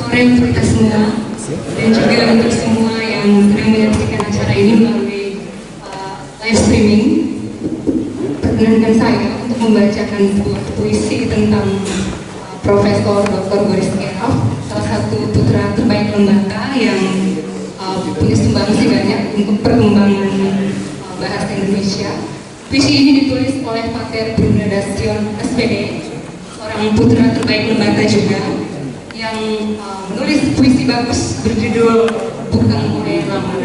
sore untuk kita semua dan juga untuk semua yang sedang menyaksikan acara ini melalui live streaming. Perkenankan saya untuk membacakan sebuah puisi tentang Profesor Dr. Boris Karloff, salah satu putra terbaik lembaga yang punya sumbangsi banyak untuk perkembangan bahasa Indonesia. Puisi ini ditulis oleh Pater Brunadasion SPD, seorang putra terbaik lembaga juga, yang menulis puisi bagus berjudul Bukan Oleh Lamar.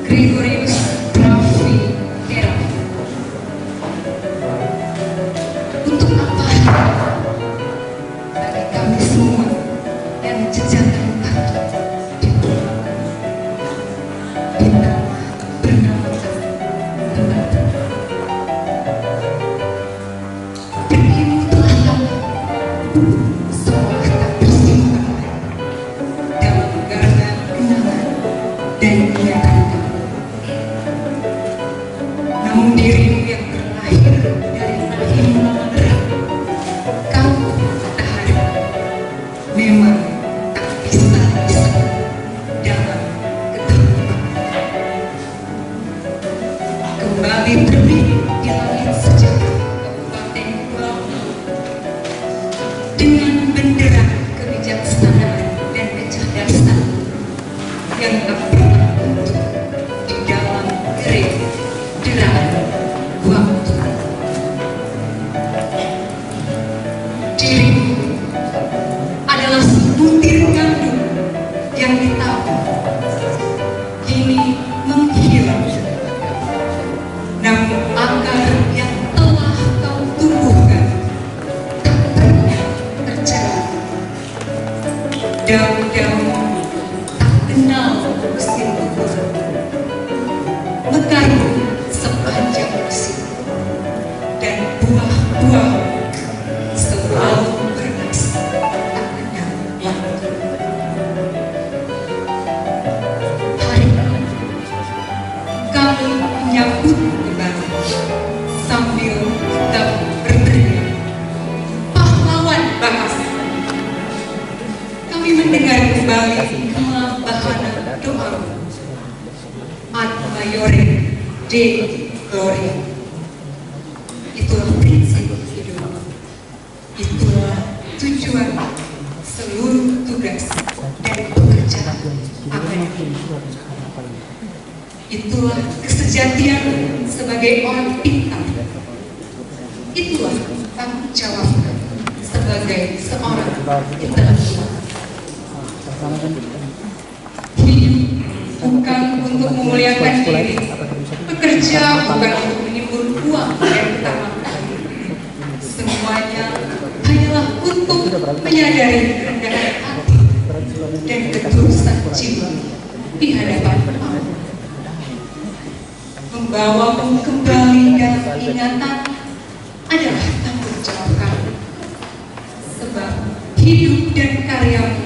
Gregorius Raffi Karloff. Untuk apa bagi kami semua yang jejakkan kaki di tanah bernama lembaga? Pergimu telah lama, seolah tak tersimpan dalam garda kenangan dan ingatan. Namun dirimu yang terlahir dari rahim lembaga, kau matahari, memang tak bisa dalam ketakutan. Kembali terbit di langit sejarah Kabupaten Pulau dengan bendera kebijaksanaan dan kecerdasan yang tak pernah luntur di dalam gerik deraan waktu. Dirimu adalah sebutir gandum yang ditabur, kini menghilang. Namun akar yang telah kau tumbuhkan tak pernah tercerah. Daun-daun tak kenal musim gugur, mekar sepanjang musim, dan buah-buah selalu bernas tak kenal waktu. Hari ini kami menyambut kembali sambil tetap berteriak pahlawan bahasa. Kami mendengar kembali bahana doa Ad Maiore Dei Gloria. Itulah prinsip hidup, itulah tujuan seluruh tugas dan pekerjaan akademik. Itulah kesejatian sebagai orang pintar. Itulah tanggung jawab sebagai seorang intelektual. Hidup bukan untuk memuliakan diri, bekerja bukan untuk menimbun uang dan ketamatan. Semuanya hanyalah untuk menyadari kerendahan hati dan ketulusan jiwa di hadapan Allah. Membawamu kembali dalam ingatan adalah tanggung jawab kami, sebab hidup dan karyamu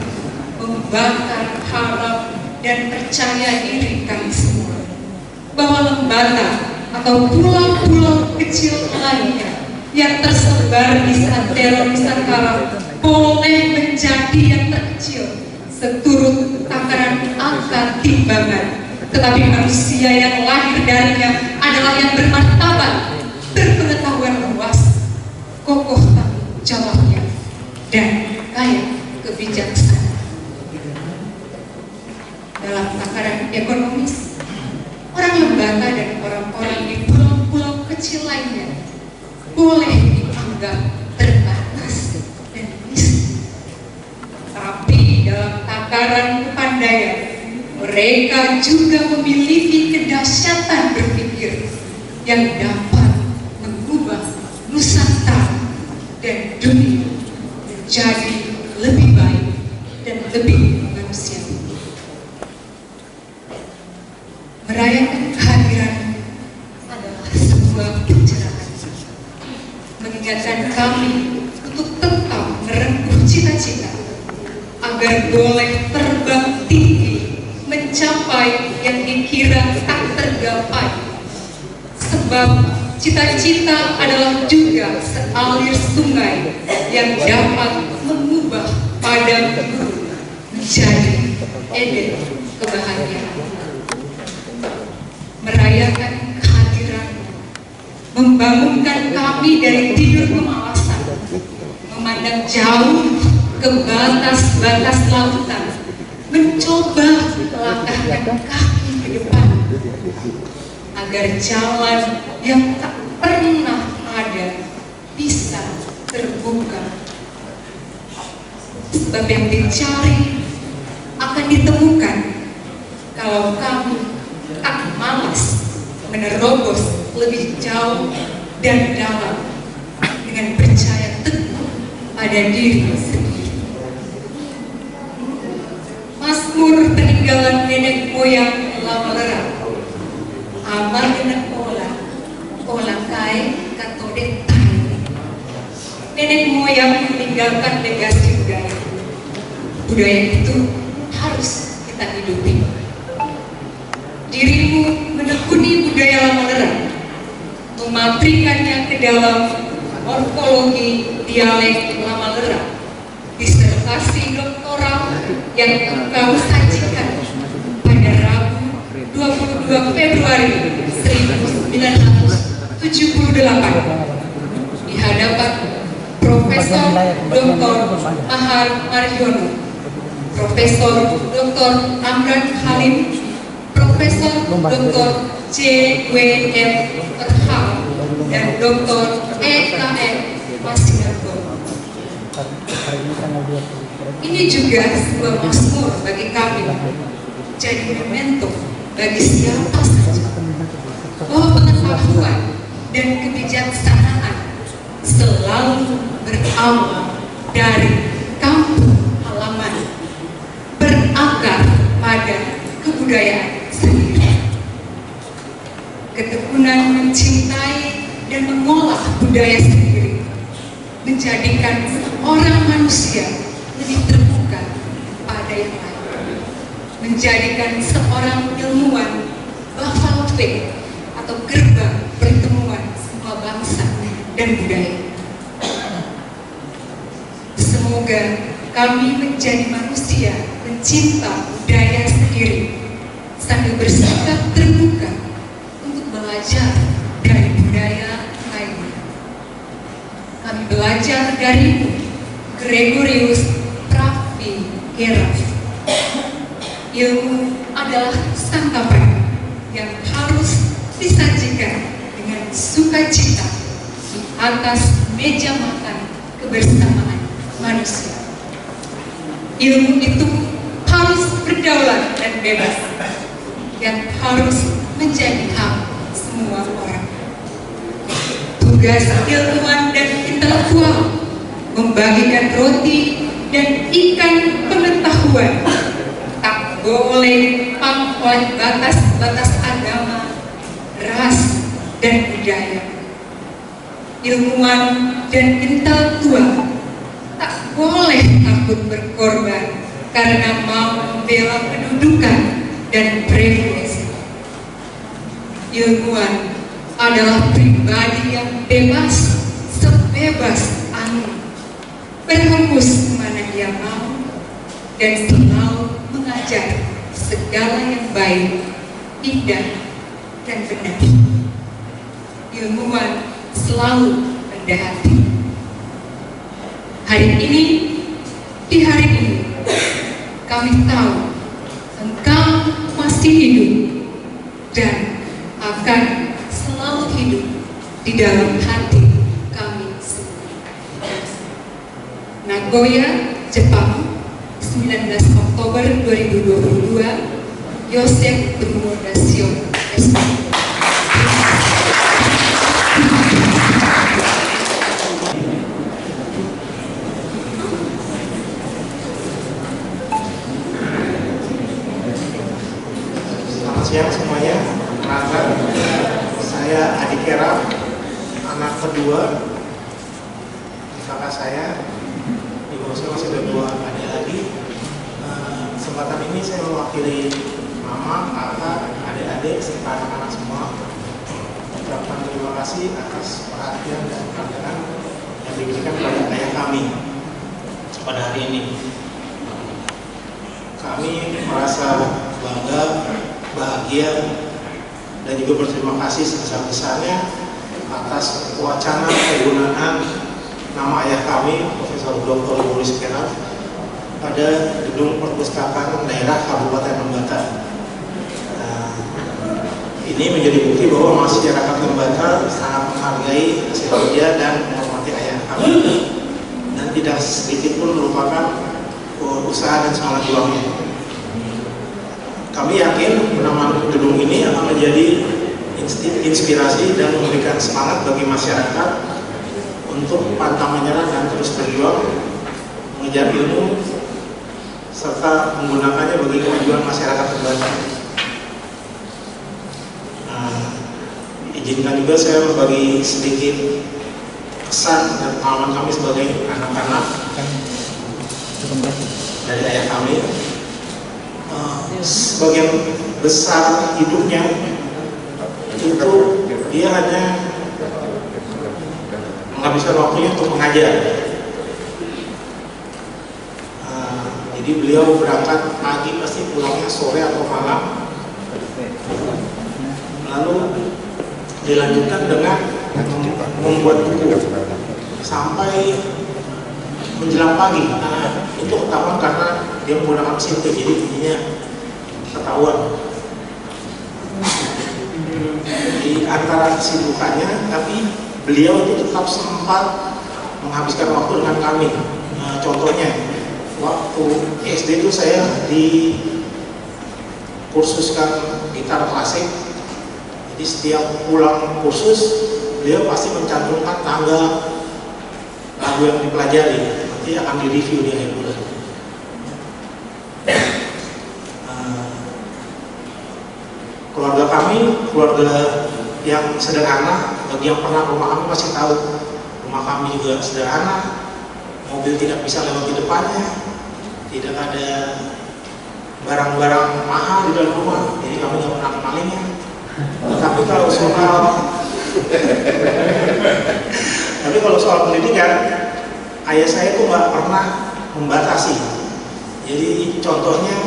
membakar harap dan percaya diri kami semua bahwa lembaga atau pulau-pulau kecil lainnya yang tersebar di santero Nusantara boleh menjadi yang terkecil seturut takaran angka timbangan, tetapi manusia yang lahir darinya adalah yang bermartabat, berpengetahuan luas, kokoh tanggung jawabnya, dan kaya kebijaksanaan. Dalam takaran ekonomis, orang lembaga dan orang-orang di pulau-pulau kecil lainnya boleh dianggap terbatas dan miskin. Tapi dalam takaran kepandaian, mereka juga memiliki kedahsyatan berpikir yang dapat mengubah Nusantara dan dunia menjadi lebih baik dan lebih manusiawi. Merayakan kehadiran adalah sebuah pencerahan, mengingatkan kami untuk tetap merengkuh cita-cita agar boleh terbang tinggi mencapai yang dikira tak tergapai, sebab Cita-cita adalah juga sealir sungai yang dapat mengubah padang gurun menjadi eden kebahagiaan. Merayakan kehadiran, membangunkan kami dari tidur kemalasan, memandang jauh ke batas-batas lautan, mencoba melangkahkan kaki ke depan, agar jalan yang tak pernah ada bisa terbuka. Sebab yang dicari akan ditemukan kalau kami tak malas menerobos lebih jauh dan dalam dengan percaya teguh pada diri sendiri. Mazmur peninggalan nenek moyang lama lerang, amal dengan olah kai katode tai. Nenek moyang meninggalkan legasi budaya. Budaya itu harus kita hidupi. Dirimu menekuni budaya lama lerang, mematrikannya ke dalam morfologi dialek lama lerang, disertasi doktoral yang engkau sajikan pada Rabu 22 Februari 1978 di hadapan Profesor Dr. Mahar Marjono, Profesor Dr. Amran Halim, Profesor Dr. J.W.M. Terham, dan Dr. E.K.M. Masinargo. Ini juga sebuah mazmur bagi kami, jadi memento bagi siapa saja bahwa pengetahuan dan kebijaksanaan selalu berawal dari kampung halaman, berakar pada kebudayaan sendiri. Ketekunan mencintai dan mengolah budaya sendiri menjadikan seorang manusia lebih terbuka pada yang lain, menjadikan seorang ilmuwan Buffalo Faith atau gerbang pertemuan semua bangsa dan budaya. Semoga kami menjadi manusia pencinta budaya sendiri sambil bersikap terbuka untuk belajar dari budaya lainnya. Kami belajar dari Gregorius Pravigeraf. Ilmu adalah santapan yang harus disajikan dengan sukacita di atas meja makan kebersamaan manusia. Ilmu itu harus berdaulat dan bebas, yang harus menjadi hak semua orang. Tugas ilmuwan dan intelektual membagikan roti dan ikan pengetahuan, tak boleh oleh batas-batas agama, ras, dan budaya. Ilmuwan dan intelektual tak boleh takut berkorban karena mau membela kedudukan dan privilege. Ilmuwan adalah pribadi yang bebas, sebebas angin, berhembus kemana dia mau, dan selalu mengajar segala yang baik, indah, dan benar. Ilmuwan selalu rendah hati. Di hari ini, kami tahu engkau masih hidup dan akan selalu hidup di dalam hati kami semua. Nagoya, Jepang, 19 Oktober 2022, Yosef Bruno Dasio, SP. Siang semuanya, perkenalkan saya Adi Kera, anak kedua di kakak saya. Di bawah saya masih ada dua adik-adik. Kesempatan ini saya mewakili mama, kakak, adik-adik serta anak-anak semua mengucapkan terima kasih atas perhatian dan penghargaan yang diberikan kepada ayah kami pada hari ini. Kami merasa bangga, bahagia, dan juga berterima kasih sebesar-besarnya atas wacana penggunaan nama ayah kami, Profesor Dr. Boris Keraf, pada gedung perpustakaan daerah Kabupaten Lembata. Ini menjadi bukti bahwa masyarakat Lembata sangat menghargai hasil kerja dan menghormati ayah kami, dan tidak sedikit pun melupakan usaha dan semangat juangnya. Kami yakin penamaan gedung ini akan menjadi inspirasi dan memberikan semangat bagi masyarakat untuk pantang menyerah dan terus berjuang mengejar ilmu serta menggunakannya bagi kemajuan masyarakat Lembata. Izinkan juga saya berbagi sedikit kesan dan pengalaman kami sebagai anak-anak dari ayah kami. Sebagian besar hidupnya itu dia hanya menghabiskan waktunya untuk mengajar. Jadi beliau berangkat pagi pasti pulangnya sore atau malam, lalu dilanjutkan dengan membuat buku sampai menjelang pagi. Itu ketahuan karena dia menggunakan mesin itu, jadi bunyinya ketahuan. Di antara kesibukannya, tapi beliau itu tetap sempat menghabiskan waktu dengan kami. Contohnya, waktu SD itu saya dikursuskan gitar klasik. Jadi setiap pulang kursus, beliau pasti mencantumkan tanggal lagu yang dipelajari, nanti akan direview di akhir bulan. Keluarga kami, keluarga yang sederhana. Bagi yang pernah ke rumah kami masih tahu, rumah kami juga sederhana, mobil tidak bisa lewat di depannya, tidak ada barang-barang mahal di dalam rumah, jadi kami nggak pernah kenalinya. Tapi kalau soal pendidikan, ayah saya itu nggak pernah membatasi. Jadi contohnya,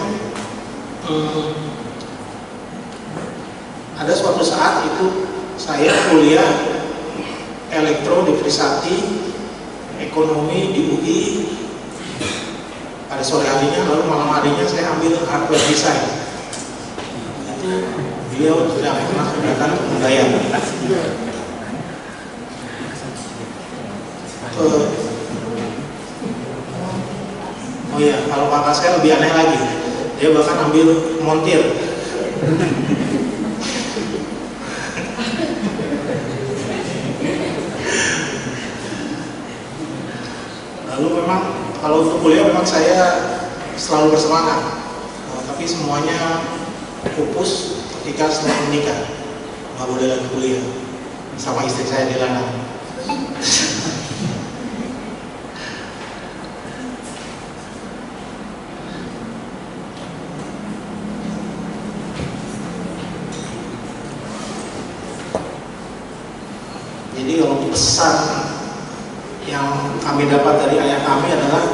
ada suatu saat itu saya kuliah elektro di Trisakti, ekonomi di UI pada sore harinya, lalu malam harinya saya ambil hardware design. Itu beliau tidak pernah keberatan membayar. Oh iya, kalau kakak saya lebih aneh lagi, dia bahkan ambil montir. Lalu memang kalau untuk kuliah memang saya selalu bersemangat, tapi semuanya pupus ketika setelah menikah, nggak boleh lagi kuliah sama istri saya di ladang. Jadi kalau pesan yang kami dapat dari ayah kami adalah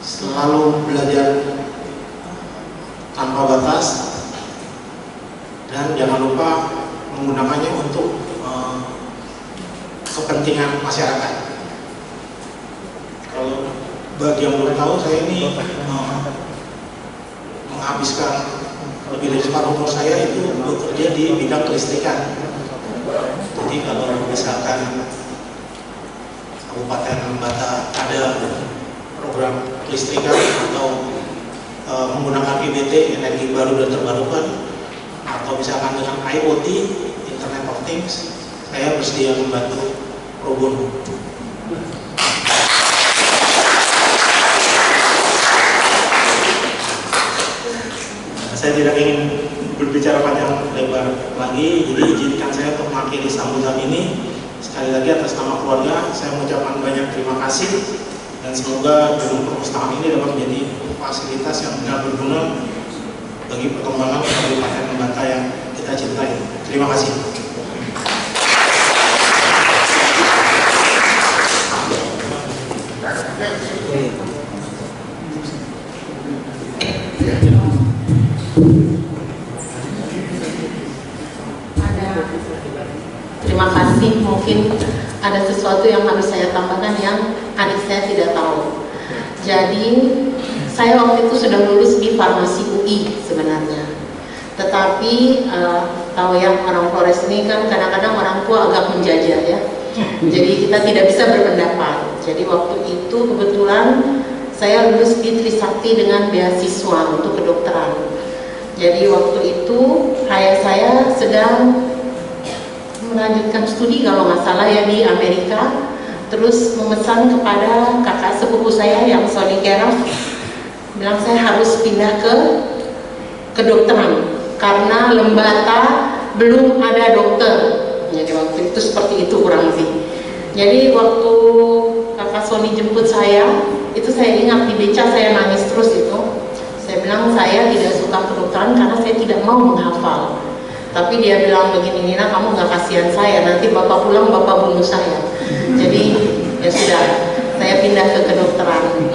selalu belajar tanpa batas dan jangan lupa menggunakannya untuk kepentingan masyarakat. Kalau bagi yang belum tahu, saya ini menghabiskan lebih dari separuh umur saya itu bekerja di bidang kelistrikan. Jadi kalau misalkan Kabupaten Lembata ada program kelistrikan atau menggunakan IBT, energi baru dan terbarukan, atau misalkan dengan IoT, Internet of Things, saya bersedia membantu pro bono. Saya tidak ingin berbicara panjang lebar lagi, jadi izinkan saya untuk mengakhiri sambutan ini. Sekali lagi atas nama keluarga, saya mengucapkan banyak terima kasih, dan semoga gedung perpustakaan ini dapat menjadi fasilitas yang benar berguna bagi perkembangan Kabupaten Lembata yang kita kita cintai. Terima kasih. Terima kasih. Mungkin ada sesuatu yang harus saya tambahkan yang adik saya tidak tahu. Jadi saya waktu itu sudah lulus di farmasi UI sebenarnya. Tetapi tahu ya, orang Flores ini kan kadang-kadang orang tua agak menjajah ya. Jadi kita tidak bisa berpendapat. Jadi waktu itu kebetulan saya lulus di Trisakti dengan beasiswa untuk kedokteran. Jadi waktu itu ayah saya sedang melanjutkan studi kalau nggak salah ya di Amerika, terus memesan kepada kakak sepupu saya yang Saudi Arabia, bilang saya harus pindah ke kedokteran karena Lembata belum ada dokter. Jadi waktu itu seperti itu kurang lebih. Jadi waktu kakak Sony jemput saya, itu saya ingat di beca saya nangis terus itu. Saya bilang saya tidak suka kedokteran karena saya tidak mau menghafal. Tapi dia bilang begini, Nina kamu nggak kasihan saya, nanti bapak pulang bapak bunuh saya. Jadi ya sudah, saya pindah ke kedokteran.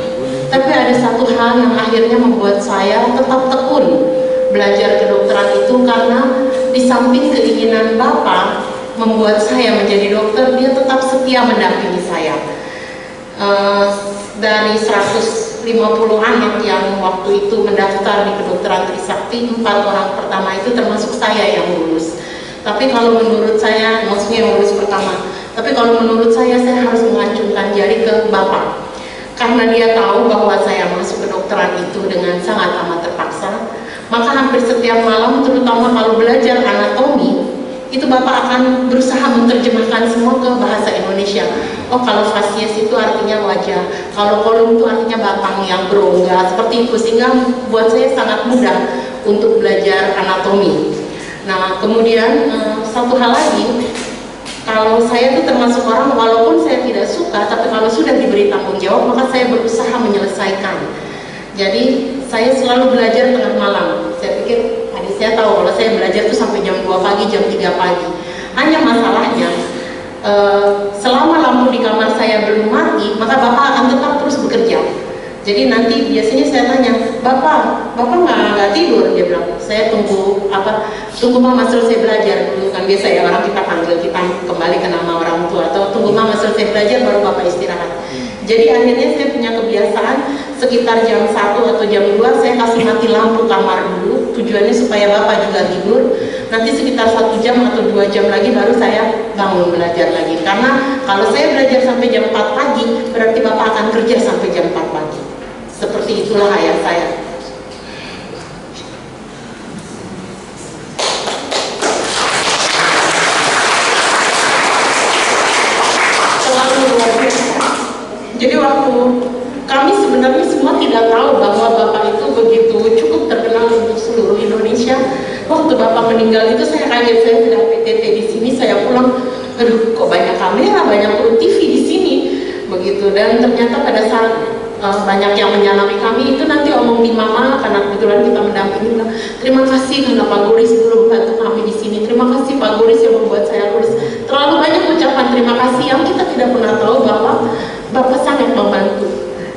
Tapi ada satu hal yang akhirnya membuat saya tetap tekun belajar kedokteran itu, karena di samping keinginan bapak membuat saya menjadi dokter, dia tetap setia mendampingi saya. Dari 150 anak yang waktu itu mendaftar di kedokteran Trisakti, 4 orang pertama itu termasuk saya yang lulus. Tapi kalau menurut saya, maksudnya yang lulus pertama, tapi kalau menurut saya harus mengacungkan jari ke bapak, karena dia tahu bahwa saya masuk kedokteran itu dengan sangat amat terpaksa. Maka hampir setiap malam, terutama kalau belajar anatomi, itu bapak akan berusaha menerjemahkan semua ke bahasa Indonesia. Oh, kalau fasies itu artinya wajah, kalau kolum itu artinya batang yang berongga, seperti itu, sehingga buat saya sangat mudah untuk belajar anatomi. Nah, kemudian satu hal lagi, kalau saya itu termasuk orang, walaupun saya tidak suka, tapi kalau sudah diberi tanggung jawab, maka saya berusaha menyelesaikan. Jadi saya selalu belajar tengah malam. Saya pikir adik saya tahu kalau saya belajar itu sampai jam 2 pagi, jam 3 pagi. Hanya masalahnya, selama lampu di kamar saya belum mati, maka bapak akan tetap terus bekerja. Jadi nanti biasanya saya tanya, bapak nggak tidur? Dia bilang, saya tunggu mama selesai belajar dulu. Kan biasa ya orang kita panggil, kita kembali ke nama orang tua, atau tunggu mama selesai belajar baru bapak istirahat. Jadi akhirnya saya punya kebiasaan sekitar jam 1 atau jam 2 saya kasih mati lampu kamar dulu, tujuannya supaya bapak juga tidur. Nanti sekitar 1 jam atau 2 jam lagi baru saya bangun belajar lagi. Karena kalau saya belajar sampai jam 4 pagi, berarti bapak akan kerja sampai jam 4 pagi. Seperti itulah ayah saya. Selalu luar biasa. Jadi waktu kami sebenarnya semua tidak tahu bahwa bapak itu begitu cukup terkenal untuk seluruh Indonesia. Waktu bapak meninggal itu saya kaget, saya tidak PTT di sini, saya pulang, aduh kok banyak kamera, banyak kru TV di sini, begitu. Dan ternyata pada saat banyak yang menyalami kami itu nanti omong di mama, karena kebetulan kita mendampingi, bilang, terima kasih karena Pak Guris belum bantu kami di sini, terima kasih Pak Guris yang membuat saya lulus. Terlalu banyak ucapan terima kasih yang kita tidak pernah tahu bahwa bapak sangat membantu.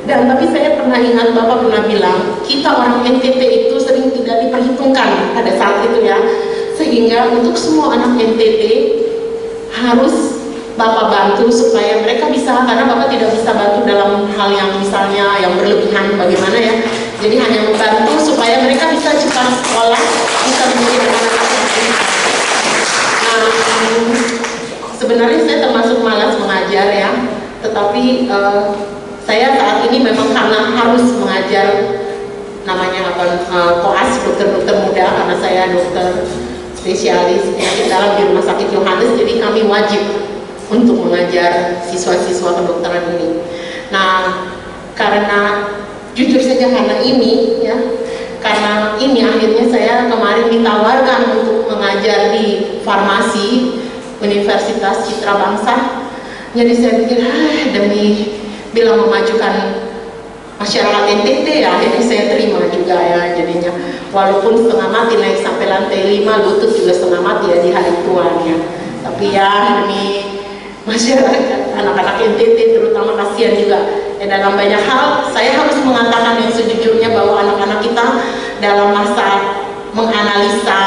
Dan tapi saya pernah ingat bapak pernah bilang, kita orang NTT itu sering tidak diperhitungkan pada saat itu ya, sehingga untuk semua anak NTT harus bapak bantu supaya mereka bisa, karena bapak tidak bisa bantu dalam hal yang misalnya yang berlebihan bagaimana ya. Jadi hanya membantu supaya mereka bisa cepat sekolah, bisa menjadi anak-anak yang pintar. Nah, sebenarnya saya termasuk malas mengajar ya, tetapi saya saat ini memang karena harus mengajar namanya koas, dokter-dokter muda, karena saya dokter spesialis penyakit dalam di Rumah Sakit Yohanes, jadi kami wajib untuk mengajar siswa-siswa kedokteran ini. Nah, karena jujur saja karena ini ya, karena ini akhirnya saya kemarin ditawarkan untuk mengajar di farmasi Universitas Citra Bangsa. Jadi saya pikir, demi bilang memajukan masyarakat NTT ya, akhirnya saya terima juga ya jadinya. walaupun setengah mati naik sampai lantai 5, lutut juga setengah mati ya di hari tuanya. Tapi ya demi masyarakat anak-anak NTT terutama kasihan juga ya, dalam banyak hal saya harus mengatakan yang sejujurnya bahwa anak-anak kita dalam masa menganalisa,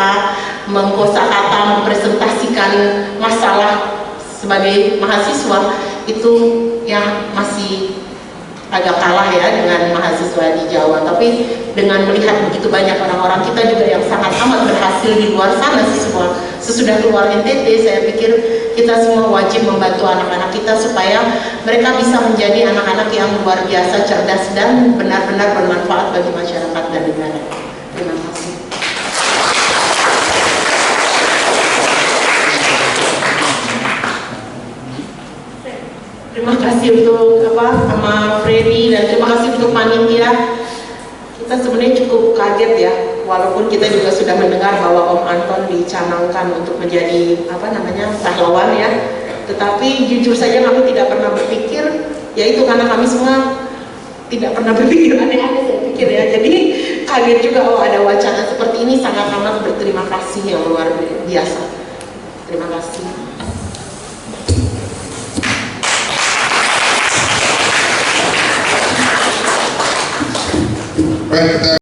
mengkosakata, mempresentasikan masalah sebagai mahasiswa itu ya masih agak kalah ya dengan mahasiswa di Jawa. Tapi dengan melihat begitu banyak orang-orang kita juga yang sangat amat berhasil di luar sana sesudah keluar NTT, saya pikir kita semua wajib membantu anak-anak kita supaya mereka bisa menjadi anak-anak yang luar biasa cerdas dan benar-benar bermanfaat bagi masyarakat dan negara. Terima kasih. Terima kasih untuk sama Freddy, dan terima kasih untuk panitia. Kita sebenarnya cukup kaget ya, walaupun kita juga sudah mendengar bahwa Om Anton dicanangkan untuk menjadi pahlawan ya. Tetapi jujur saja kami tidak pernah berpikir, yaitu karena kami semua tidak pernah berpikir aneh-aneh saya pikir ya. Jadi kaget juga ada wacana seperti ini, sangat amat berterima kasih yang luar biasa. Terima kasih. Baik, kita